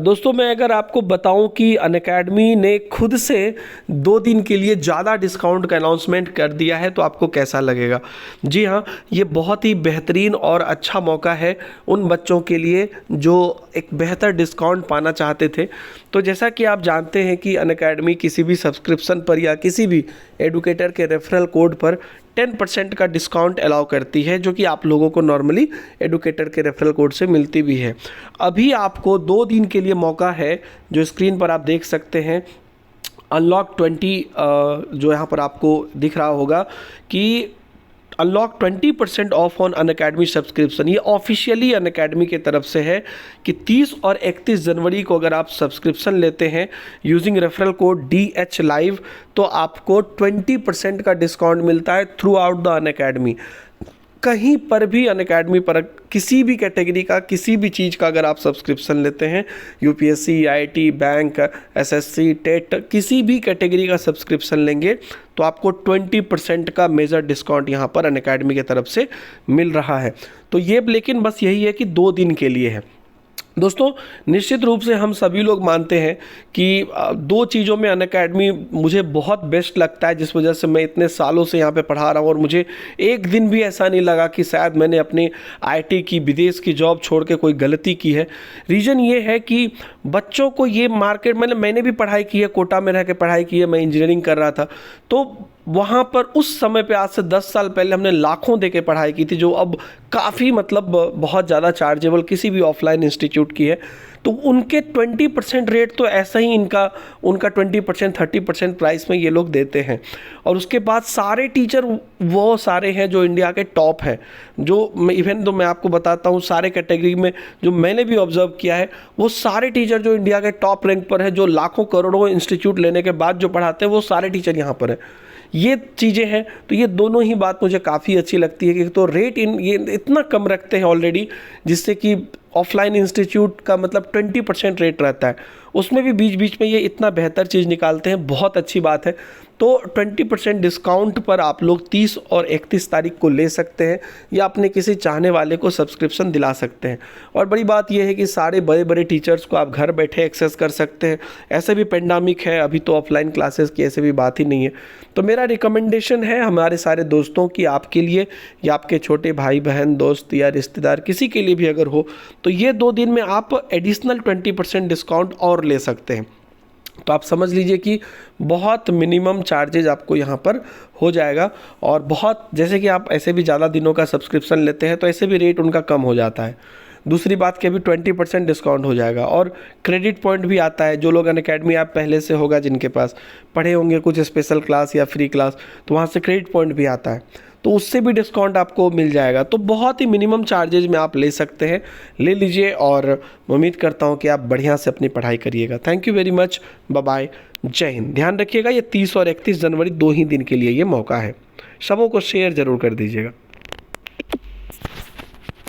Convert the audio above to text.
दोस्तों मैं अगर आपको बताऊं कि अनअकैडमी ने खुद से 2 दिन के लिए ज़्यादा डिस्काउंट का अनाउंसमेंट कर दिया है तो आपको कैसा लगेगा। जी हाँ, ये बहुत ही बेहतरीन और अच्छा मौका है उन बच्चों के लिए जो एक बेहतर डिस्काउंट पाना चाहते थे। तो जैसा कि आप जानते हैं कि अनअकैडमी किसी भी सब्सक्रिप्शन पर या किसी भी एडुकेटर के रेफरल कोड पर 10% का डिस्काउंट अलाउ करती है, जो कि आप लोगों को नॉर्मली एडुकेटर के रेफरल कोड से मिलती भी है। अभी आपको 2 दिन के लिए मौका है, जो स्क्रीन पर आप देख सकते हैं अनलॉक 20 जो यहाँ पर आपको दिख रहा होगा कि unlock 20% of on Unacademy subscription. ये ऑफिशियली अनअकैडमी की तरफ से है कि 30 और 31 जनवरी को अगर आप सब्सक्रिप्शन लेते हैं using referral code DH Live तो आपको 20% का डिस्काउंट मिलता है थ्रू आउट द अनअकैडमी। कहीं पर भी अनअकैडमी पर किसी भी कैटेगरी का किसी भी चीज़ का अगर आप सब्सक्रिप्शन लेते हैं, UPSC, IIT, bank, SSC, TET, किसी भी कैटेगरी का सब्सक्रिप्शन लेंगे तो आपको 20% का मेजर डिस्काउंट यहाँ पर अनअकैडमी की तरफ से मिल रहा है। तो ये लेकिन बस यही है कि 2 दिन के लिए है। दोस्तों निश्चित रूप से हम सभी लोग मानते हैं कि 2 चीज़ों में अनअकैडमी मुझे बहुत बेस्ट लगता है, जिस वजह से मैं इतने सालों से यहाँ पे पढ़ा रहा हूँ और मुझे एक दिन भी ऐसा नहीं लगा कि शायद मैंने अपनी IIT की विदेश की जॉब छोड़ के कोई गलती की है। रीज़न ये है कि बच्चों को ये मार्केट मैंने भी पढ़ाई की है, कोटा में रह के पढ़ाई की है, मैं इंजीनियरिंग कर रहा था। तो वहाँ पर उस समय पे आज से 10 साल पहले हमने लाखों दे के पढ़ाई की थी, जो अब काफ़ी मतलब बहुत ज़्यादा चार्जेबल किसी भी ऑफलाइन इंस्टीट्यूट की है। तो उनके 20% रेट तो ऐसा ही उनका 20% 30% प्राइस में ये लोग देते हैं। और उसके बाद सारे टीचर वो सारे हैं जो इंडिया के टॉप हैं, जो इवन तो मैं आपको बताता हूँ सारे कैटेगरी में जो मैंने भी ऑब्जर्व किया है, वो सारे टीचर जो इंडिया के टॉप रैंक पर है, जो लाखों करोड़ों इंस्टीट्यूट लेने के बाद जो पढ़ाते हैं, वो सारे टीचर यहाँ पर हैं। ये चीज़ें हैं। तो ये दोनों ही बात मुझे काफ़ी अच्छी लगती है कि तो रेट ये इतना कम रखते हैं ऑलरेडी, जिससे कि ऑफलाइन इंस्टीट्यूट का मतलब 20% रेट रहता है, उसमें भी बीच बीच में ये इतना बेहतर चीज़ निकालते हैं, बहुत अच्छी बात है। तो 20% डिस्काउंट पर आप लोग 30 और 31 तारीख को ले सकते हैं या अपने किसी चाहने वाले को सब्सक्रिप्शन दिला सकते हैं। और बड़ी बात यह है कि सारे बड़े बड़े टीचर्स को आप घर बैठे एक्सेस कर सकते हैं। ऐसे भी पेंडेमिक है, अभी तो ऑफलाइन क्लासेस की ऐसे भी बात ही नहीं है। तो मेरा रिकमेंडेशन है हमारे सारे दोस्तों की, आपके लिए या आपके छोटे भाई बहन दोस्त या रिश्तेदार किसी के लिए भी अगर हो, तो ये 2 दिन में आप एडिशनल 20% डिस्काउंट और ले सकते हैं। तो आप समझ लीजिए कि बहुत मिनिमम चार्जेज आपको यहाँ पर हो जाएगा। और बहुत जैसे कि आप ऐसे भी ज़्यादा दिनों का सब्सक्रिप्शन लेते हैं तो ऐसे भी रेट उनका कम हो जाता है। दूसरी बात कि अभी 20% डिस्काउंट हो जाएगा और क्रेडिट पॉइंट भी आता है। जो लोग अनअकैडमी ऐप पहले से होगा, जिनके पास पढ़े होंगे कुछ स्पेशल क्लास या फ्री क्लास, तो वहाँ से क्रेडिट पॉइंट भी आता है, तो उससे भी डिस्काउंट आपको मिल जाएगा। तो बहुत ही मिनिमम चार्जेज में आप ले सकते हैं, ले लीजिए। और उम्मीद करता हूँ कि आप बढ़िया से अपनी पढ़ाई करिएगा। Thank you very much, bye bye, जय हिंद। ध्यान रखिएगा ये 30 और 31 जनवरी 2 ही दिन के लिए ये मौका है। सबों को शेयर ज़रूर कर दीजिएगा।